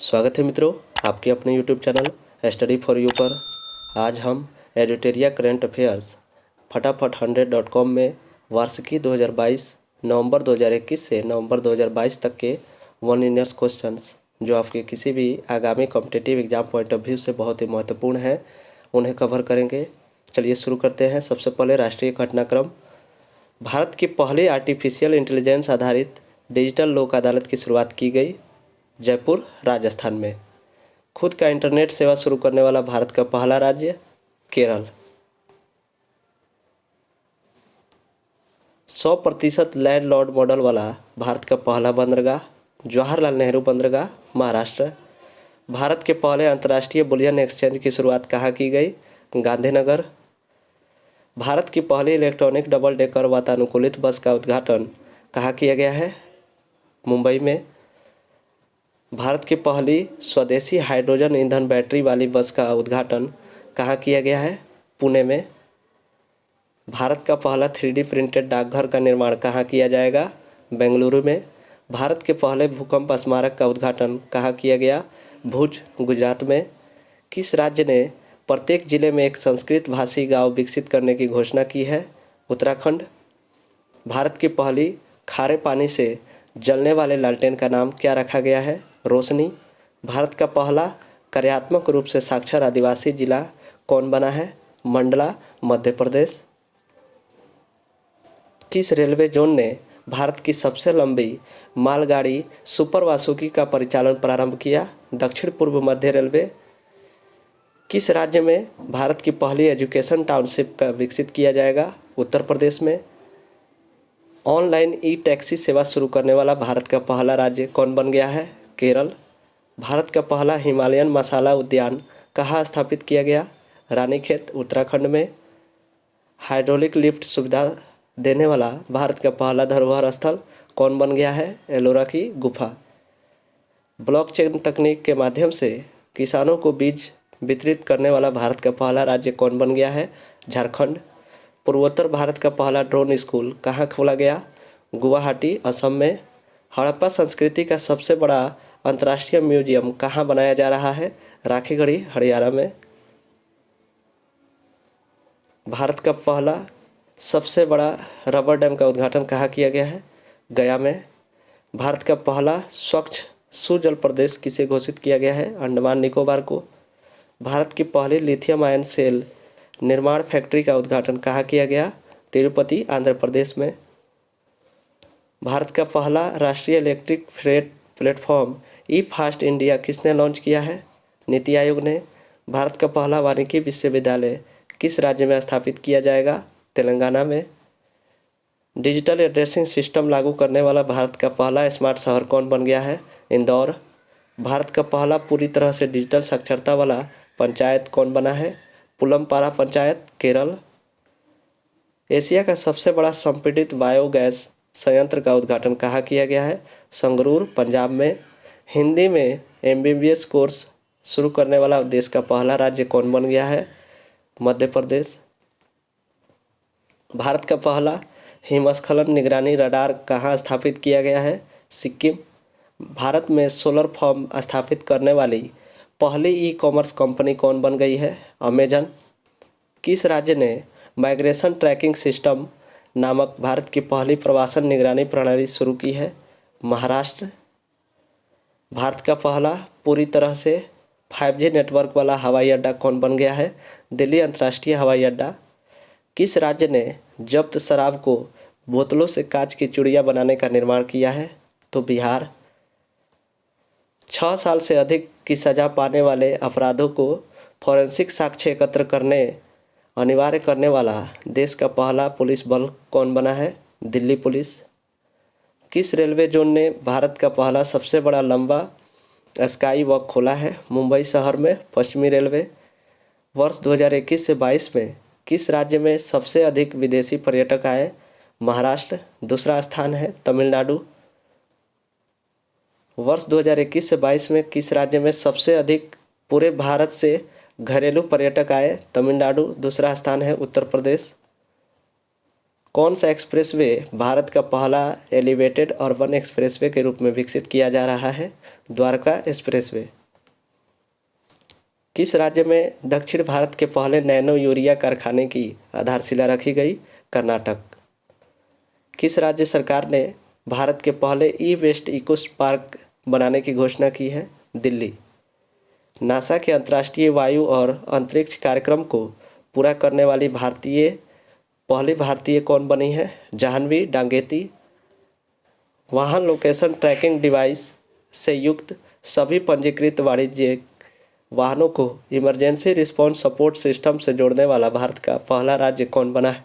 स्वागत है मित्रों आपके अपने YouTube channel study for you पर। आज हम एडिटोरिया करंट अफेयर्स फटाफट 100.com में वार्षिकी 2022 नवंबर 2021 से नवंबर 2022 तक के 1 ईयर्स क्वेश्चंस जो आपके किसी भी आगामी competitive exam point of view से बहुत ही महत्वपूर्ण हैं उन्हें कवर करेंगे। चलिए शुरू करते हैं। सबसे पहले राष्ट्रीय घटनाक्रम। भारत की पहली आर्टिफिशियल इंटेलिजेंस आधारित डिजिटल लोक अदालत की शुरुआत की गई जयपुर राजस्थान में। खुद का इंटरनेट सेवा शुरू करने वाला भारत का पहला राज्य केरल। 100% लैंडलॉर्ड मॉडल वाला भारत का पहला बंदरगाह जवाहरलाल नेहरू बंदरगाह महाराष्ट्र। भारत के पहले अंतर्राष्ट्रीय बुलियन एक्सचेंज की शुरुआत कहाँ की गई? गांधीनगर। भारत की पहली इलेक्ट्रॉनिक डबल डेकर वातानुकूलित बस का उद्घाटन कहाँ किया गया है? मुंबई में। भारत की पहली स्वदेशी हाइड्रोजन ईंधन बैटरी वाली बस का उद्घाटन कहाँ किया गया है? पुणे में। भारत का पहला 3D प्रिंटेड डाकघर का निर्माण कहाँ किया जाएगा? बेंगलुरु में। भारत के पहले भूकंप स्मारक का उद्घाटन कहाँ किया गया? भुज, गुजरात में। किस राज्य ने प्रत्येक जिले में एक संस्कृत भाषी गांव विकसित करने की घोषणा की है? उत्तराखंड। भारत की पहली खारे पानी से जलने वाले लालटेन का नाम क्या रखा गया है? रोशनी। भारत का पहला कार्यात्मक रूप से साक्षर आदिवासी जिला कौन बना है? मंडला, मध्य प्रदेश। किस रेलवे जोन ने भारत की सबसे लंबी मालगाड़ी सुपर वासुकी का परिचालन प्रारंभ किया? दक्षिण पूर्व मध्य रेलवे। किस राज्य में भारत की पहली एजुकेशन टाउनशिप का विकसित किया जाएगा? उत्तर प्रदेश में। ऑनलाइन ई टैक्सी सेवा शुरू करने वाला भारत का पहला राज्य कौन बन गया है? केरल। भारत का पहला हिमालयन मसाला उद्यान कहाँ स्थापित किया गया? रानीखेत, उत्तराखंड में। हाइड्रोलिक लिफ्ट सुविधा देने वाला भारत का पहला धरोहर स्थल कौन बन गया है? एलोरा की गुफा। ब्लॉकचेन तकनीक के माध्यम से किसानों को बीज वितरित करने वाला भारत का पहला राज्य कौन बन गया है? झारखंड। पूर्वोत्तर भारत का पहला ड्रोन स्कूल कहाँ खोला गया? गुवाहाटी, असम में। हड़प्पा संस्कृति का सबसे बड़ा अंतर्राष्ट्रीय म्यूजियम कहाँ बनाया जा रहा है? राखीगढ़ी, हरियाणा में। भारत का पहला सबसे बड़ा रबर डैम का उद्घाटन कहाँ किया गया है? गया में। भारत का पहला स्वच्छ सुजल प्रदेश किसे घोषित किया गया है? अंडमान निकोबार को। भारत की पहली लिथियम आयन सेल निर्माण फैक्ट्री का उद्घाटन कहाँ किया गया? तिरुपति, आंध्र प्रदेश में। भारत का पहला राष्ट्रीय इलेक्ट्रिक फ्रेट प्लेटफॉर्म ई फास्ट इंडिया किसने लॉन्च किया है? नीति आयोग ने। भारत का पहला वानिकी विश्वविद्यालय किस राज्य में स्थापित किया जाएगा? तेलंगाना में। डिजिटल एड्रेसिंग सिस्टम लागू करने वाला भारत का पहला स्मार्ट शहर कौन बन गया है? इंदौर। भारत का पहला पूरी तरह से डिजिटल साक्षरता वाला पंचायत कौन बना है? पुलमपारा पंचायत, केरल। एशिया का सबसे बड़ा संपीड़ित बायोगैस संयंत्र का उद्घाटन कहाँ किया गया है? संगरूर, पंजाब में। हिंदी में MBBS कोर्स शुरू करने वाला देश का पहला राज्य कौन बन गया है? मध्य प्रदेश। भारत का पहला हिमस्खलन निगरानी रडार कहाँ स्थापित किया गया है? सिक्किम। भारत में सोलर फॉर्म स्थापित करने वाली पहली ई-कॉमर्स कंपनी कौन बन गई है? अमेजन। किस राज्य ने माइग्रेशन ट्रैकिंग सिस्टम नामक भारत की पहली प्रवासन निगरानी प्रणाली शुरू की है? महाराष्ट्र। भारत का पहला पूरी तरह से 5G नेटवर्क वाला हवाई अड्डा कौन बन गया है? दिल्ली अंतर्राष्ट्रीय हवाई अड्डा। किस राज्य ने जब्त शराब को बोतलों से कांच की चूड़ियाँ बनाने का निर्माण किया है? तो बिहार। 6 साल से अधिक की सज़ा पाने वाले अपराधों को फॉरेंसिक साक्ष्य एकत्र करने अनिवार्य करने वाला देश का पहला पुलिस बल कौन बना है? दिल्ली पुलिस। किस रेलवे जोन ने भारत का पहला सबसे बड़ा लंबा स्काई वॉक खोला है? मुंबई शहर में, पश्चिमी रेलवे। वर्ष 2021 से 22 में किस राज्य में सबसे अधिक विदेशी पर्यटक आए? महाराष्ट्र। दूसरा स्थान है तमिलनाडु। वर्ष 2021 से 22 में किस राज्य में सबसे अधिक पूरे भारत से घरेलू पर्यटक आए? तमिलनाडु। दूसरा स्थान है उत्तर प्रदेश। कौन सा एक्सप्रेसवे भारत का पहला एलिवेटेड अर्बन एक्सप्रेसवे के रूप में विकसित किया जा रहा है? द्वारका एक्सप्रेसवे। किस राज्य में दक्षिण भारत के पहले नैनो यूरिया कारखाने की आधारशिला रखी गई? कर्नाटक। किस राज्य सरकार ने भारत के पहले ई वेस्ट इको पार्क बनाने की घोषणा की है? दिल्ली। नासा के अंतर्राष्ट्रीय वायु और अंतरिक्ष कार्यक्रम को पूरा करने वाली पहली भारतीय कौन बनी है? जाह्नवी डांगेती। वाहन लोकेशन ट्रैकिंग डिवाइस से युक्त सभी पंजीकृत वाणिज्यिक वाहनों को इमरजेंसी रिस्पॉन्स सपोर्ट सिस्टम से जोड़ने वाला भारत का पहला राज्य कौन बना है?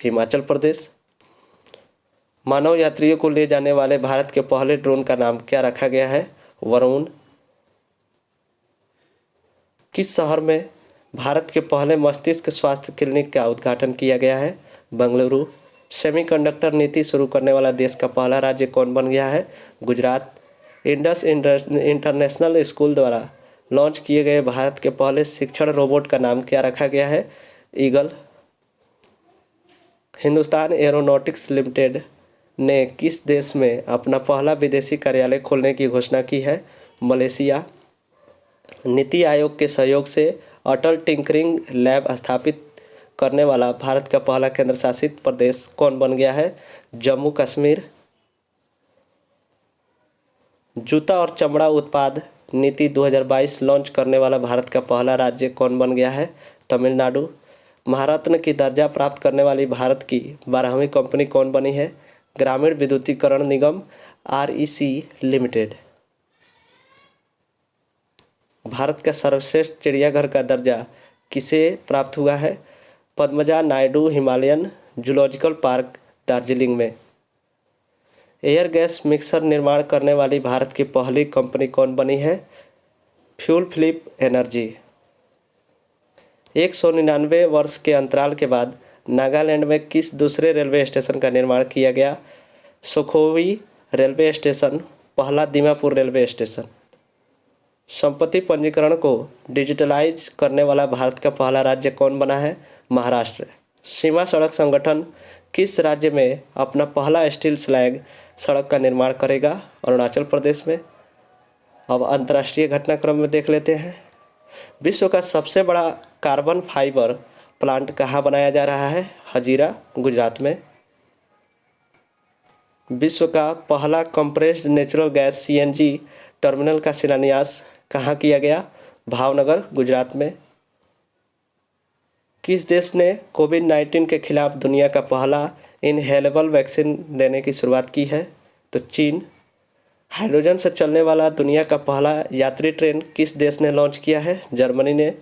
हिमाचल प्रदेश। मानव यात्रियों को ले जाने वाले भारत के पहले ड्रोन का नाम क्या रखा गया है? वरुण। किस शहर में भारत के पहले मस्तिष्क स्वास्थ्य क्लिनिक का उद्घाटन किया गया है? बेंगलुरु। सेमीकंडक्टर नीति शुरू करने वाला देश का पहला राज्य कौन बन गया है? गुजरात। इंडस इंटरनेशनल स्कूल द्वारा लॉन्च किए गए भारत के पहले शिक्षण रोबोट का नाम क्या रखा गया है? ईगल। हिंदुस्तान एरोनॉटिक्स लिमिटेड ने किस देश में अपना पहला विदेशी कार्यालय खोलने की घोषणा की है? मलेशिया। नीति आयोग के सहयोग से अटल टिंकरिंग लैब स्थापित करने वाला भारत का पहला केंद्र शासित प्रदेश कौन बन गया है? जम्मू कश्मीर। जूता और चमड़ा उत्पाद नीति 2022 लॉन्च करने वाला भारत का पहला राज्य कौन बन गया है? तमिलनाडु। महारत्न की दर्जा प्राप्त करने वाली भारत की 12वीं कंपनी कौन बनी है? ग्रामीण विद्युतीकरण निगम REC लिमिटेड। भारत का सर्वश्रेष्ठ चिड़ियाघर का दर्जा किसे प्राप्त हुआ है? Padmaja Naidu Himalayan zoological park Darjeeling में। एयर गैस मिक्सर निर्माण करने वाली भारत की पहली कंपनी कौन बनी है? Fuel flip energy. 199 वर्ष के अंतराल के बाद नागालैंड में किस दूसरे रेलवे स्टेशन का निर्माण किया गया? सुखोई रेलवे स्टेशन, पहला दीमापुर रेलवे स्टेशन। संपत्ति पंजीकरण को डिजिटलाइज करने वाला भारत का पहला राज्य कौन बना है? महाराष्ट्र। सीमा सड़क संगठन किस राज्य में अपना पहला स्टील स्लैग सड़क का निर्माण करेगा? अरुणाचल प्रदेश में। अब अंतर्राष्ट्रीय घटनाक्रम में देख लेते हैं। विश्व का सबसे बड़ा कार्बन फाइबर प्लांट कहाँ बनाया जा रहा है? हजीरा, गुजरात में। विश्व का पहला compressed natural gas CNG terminal का शिलान्यास कहाँ किया गया? भावनगर, गुजरात में। किस देश ने कोविड-19 के खिलाफ दुनिया का पहला इनहेलेबल वैक्सीन देने की शुरुआत की है? तो चीन। हाइड्रोजन से चलने वाला दुनिया का पहला यात्री ट्रेन किस देश ने लॉन्च किया है? जर्मनी ने।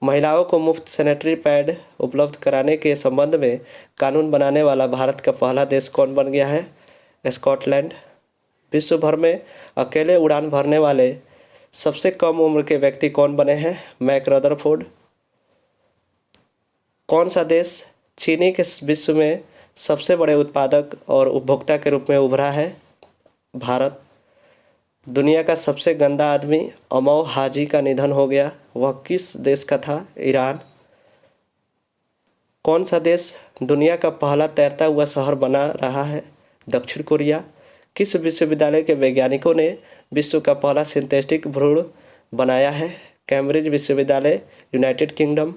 महिलाओं को मुफ्त सैनिटरी पैड उपलब्ध कराने के संबंध में कानून बनाने वाला भारत का पहला देश कौन बन गया है? स्कॉटलैंड। विश्व भर में अकेले उड़ान भरने वाले सबसे कम उम्र के व्यक्ति कौन बने हैं? मैक रदरफोर्ड। कौन सा देश चीनी के विश्व में सबसे बड़े उत्पादक और उपभोक्ता के रूप में उभरा है? भारत। दुनिया का सबसे गंदा आदमी अमौ हाजी का निधन हो गया, वह किस देश का था? ईरान। कौन सा देश दुनिया का पहला तैरता हुआ शहर बना रहा है? दक्षिण कोरिया। किस विश्वविद्यालय के वैज्ञानिकों ने विश्व का पहला सिंथेटिक भ्रूण बनाया है? कैम्ब्रिज विश्वविद्यालय, यूनाइटेड किंगडम।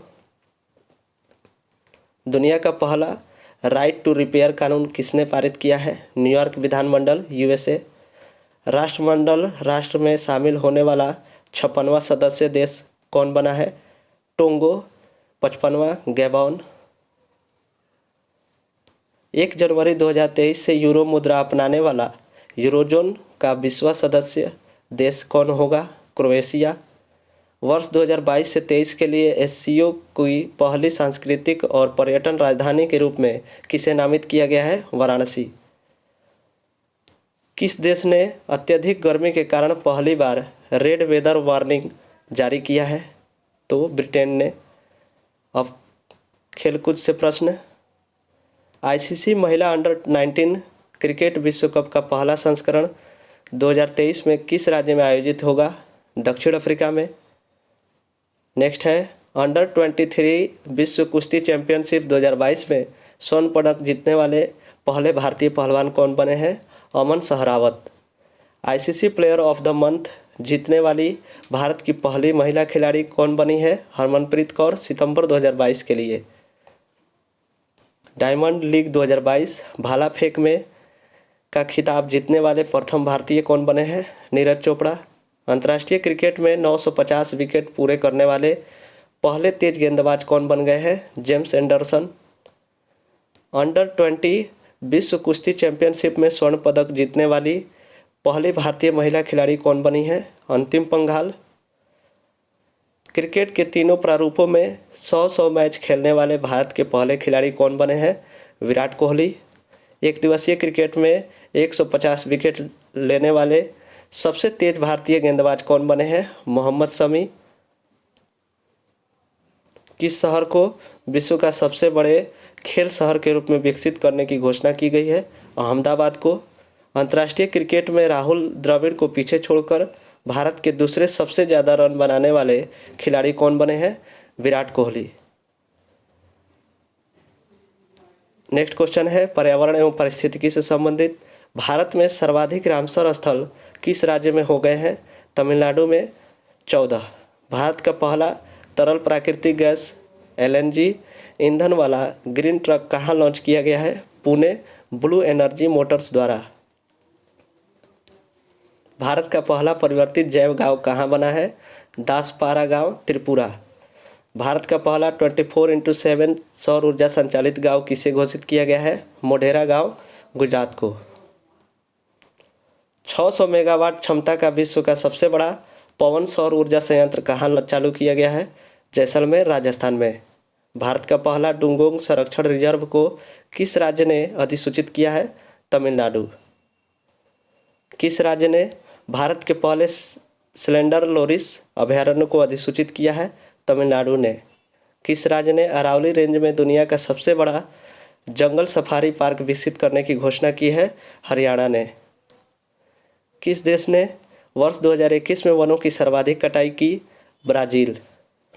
दुनिया का पहला राइट टू रिपेयर कानून किसने पारित किया है? न्यूयॉर्क विधानमंडल, USA। राष्ट्रमंडल राष्ट्र में शामिल होने वाला 56वां सदस्य देश कौन बना है? टोंगो। 55वां गैबॉन। 1 जनवरी 2023 से यूरो मुद्रा अपनाने वाला यूरोजोन का 20वां सदस्य देश कौन होगा? क्रोएशिया। वर्ष 2022 से 23 के लिए SCO की पहली सांस्कृतिक और पर्यटन राजधानी के रूप में किसे नामित किया गया है? वाराणसी। किस देश ने अत्यधिक गर्मी के कारण पहली बार रेड वेदर वार्निंग जारी किया है? तो ब्रिटेन ने। अब खेलकूद से प्रश्न। ICC महिला अंडर-19 क्रिकेट विश्व कप का पहला संस्करण 2023 में किस राज्य में आयोजित होगा? दक्षिण अफ्रीका में। नेक्स्ट है अंडर-23 विश्व कुश्ती चैंपियनशिप 2022 में स्वर्ण पदक जीतने वाले पहले भारतीय पहलवान कौन बने हैं? Aman Sehrawat. ICC player of the month जीतने वाली भारत की पहली महिला खिलाड़ी कौन बनी है? हरमनप्रीत कौर, सितंबर 2022 के लिए। डायमंड लीग 2022 भाला फेंक में का खिताब जीतने वाले प्रथम भारतीय कौन बने हैं? नीरज चोपड़ा। अंतर्राष्ट्रीय क्रिकेट में 950 विकेट पूरे करने वाले पहले तेज गेंदबाज कौन बन गए हैं? James Anderson. अंडर 20 विश्व कुश्ती चैंपियनशिप में स्वर्ण पदक जीतने वाली पहली भारतीय महिला खिलाड़ी कौन बनी है? अंतिम पंघाल। क्रिकेट के तीनों प्रारूपों में 100 मैच खेलने वाले भारत के पहले खिलाड़ी कौन बने हैं? विराट कोहली। एक दिवसीय क्रिकेट में 150 विकेट लेने वाले सबसे तेज भारतीय गेंदबाज कौन बने हैं? मोहम्मद शमी। किस शहर को विश्व का सबसे बड़े खेल शहर के रूप में विकसित करने की घोषणा की गई है? अहमदाबाद को। अंतर्राष्ट्रीय क्रिकेट में राहुल द्रविड़ को पीछे छोड़कर भारत के दूसरे सबसे ज़्यादा रन बनाने वाले खिलाड़ी कौन बने हैं? विराट कोहली। नेक्स्ट क्वेश्चन है पर्यावरण एवं पारिस्थितिकी से संबंधित। भारत में सर्वाधिक रामसर स्थल किस राज्य में हो गए हैं? तमिलनाडु में 14। भारत का पहला तरल प्राकृतिक गैस LNG ईंधन वाला ग्रीन ट्रक कहाँ लॉन्च किया गया है? पुणे, ब्लू एनर्जी मोटर्स द्वारा। भारत का पहला परिवर्तित जैव गांव कहाँ बना है? दासपारा गांव, त्रिपुरा। भारत का पहला 24x7 सौर ऊर्जा संचालित गांव किसे घोषित किया गया है? मोढेरा गांव, गुजरात को। 600 मेगावाट क्षमता का विश्व का सबसे बड़ा पवन सौर ऊर्जा संयंत्र कहाँ चालू किया गया है? जैसलमेर, राजस्थान में। भारत का पहला डुंगोंग संरक्षण रिजर्व को किस राज्य ने अधिसूचित किया है? तमिलनाडु। किस राज्य ने भारत के पहले स्लेंडर लोरिस अभयारण्य को अधिसूचित किया है? तमिलनाडु ने। किस राज्य ने अरावली रेंज में दुनिया का सबसे बड़ा जंगल सफारी पार्क विकसित करने की घोषणा की है? हरियाणा ने। किस देश ने वर्ष 2021 में वनों की सर्वाधिक कटाई की? ब्राज़ील।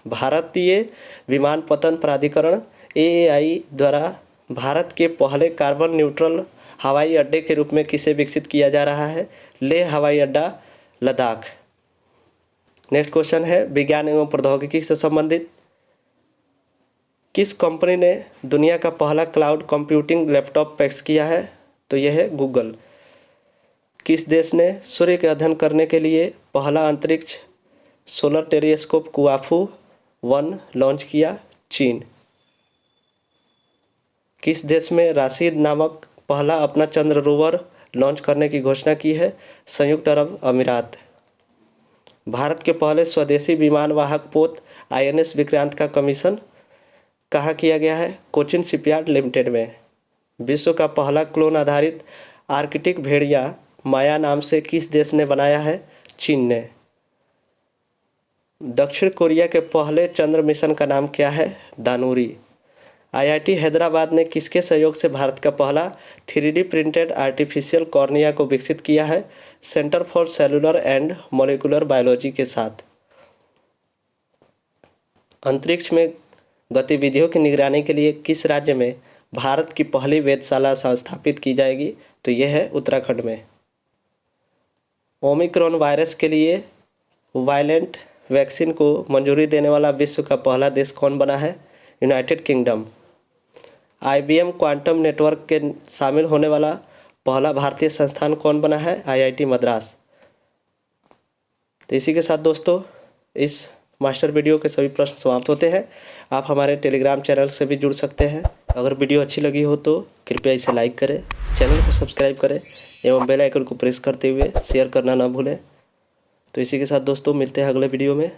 भारतीय विमानपत्तन प्राधिकरण AAI द्वारा भारत के पहले कार्बन न्यूट्रल हवाई अड्डे के रूप में किसे विकसित किया जा रहा है? लेह हवाई अड्डा, लद्दाख। नेक्स्ट क्वेश्चन है विज्ञान एवं प्रौद्योगिकी से संबंधित। किस कंपनी ने दुनिया का पहला क्लाउड कंप्यूटिंग लैपटॉप पेश किया है? तो यह है गूगल। किस देश ने सूर्य के अध्ययन करने के लिए पहला अंतरिक्ष सोलर टेलीस्कोप कुआफू 1 लॉन्च किया? चीन। किस देश में राशिद नामक पहला अपना चंद्र रोवर लॉन्च करने की घोषणा की है? संयुक्त अरब अमीरात। भारत के पहले स्वदेशी विमान वाहक पोत INS विक्रांत का कमीशन कहाँ किया गया है? कोचिन शिपयार्ड लिमिटेड में। विश्व का पहला क्लोन आधारित आर्कटिक भेड़िया माया नाम से किस देश ने बनाया है? चीन ने। दक्षिण कोरिया के पहले चंद्र मिशन का नाम क्या है? दानुरी। IIT हैदराबाद ने किसके सहयोग से भारत का पहला 3D प्रिंटेड आर्टिफिशियल कॉर्निया को विकसित किया है? Centre for cellular and molecular biology के साथ। अंतरिक्ष में गतिविधियों की निगरानी के लिए किस राज्य में भारत की पहली वेधशाला स्थापित की जाएगी? तो यह है उत्तराखंड में। ओमिक्रॉन वायरस के लिए वायलेंट वैक्सीन को मंजूरी देने वाला विश्व का पहला देश कौन बना है? United kingdom. IBM quantum network के शामिल होने वाला पहला भारतीय संस्थान कौन बना है? IIT मद्रास। तो इसी के साथ दोस्तों इस मास्टर वीडियो के सभी प्रश्न समाप्त होते हैं। आप हमारे टेलीग्राम चैनल से भी जुड़ सकते हैं। अगर वीडियो अच्छी लगी हो तो कृपया इसे लाइक करें, चैनल को सब्सक्राइब करें एवं बेल आइकन को प्रेस करते हुए शेयर करना ना भूलें। तो इसी के साथ दोस्तों मिलते हैं अगले वीडियो में।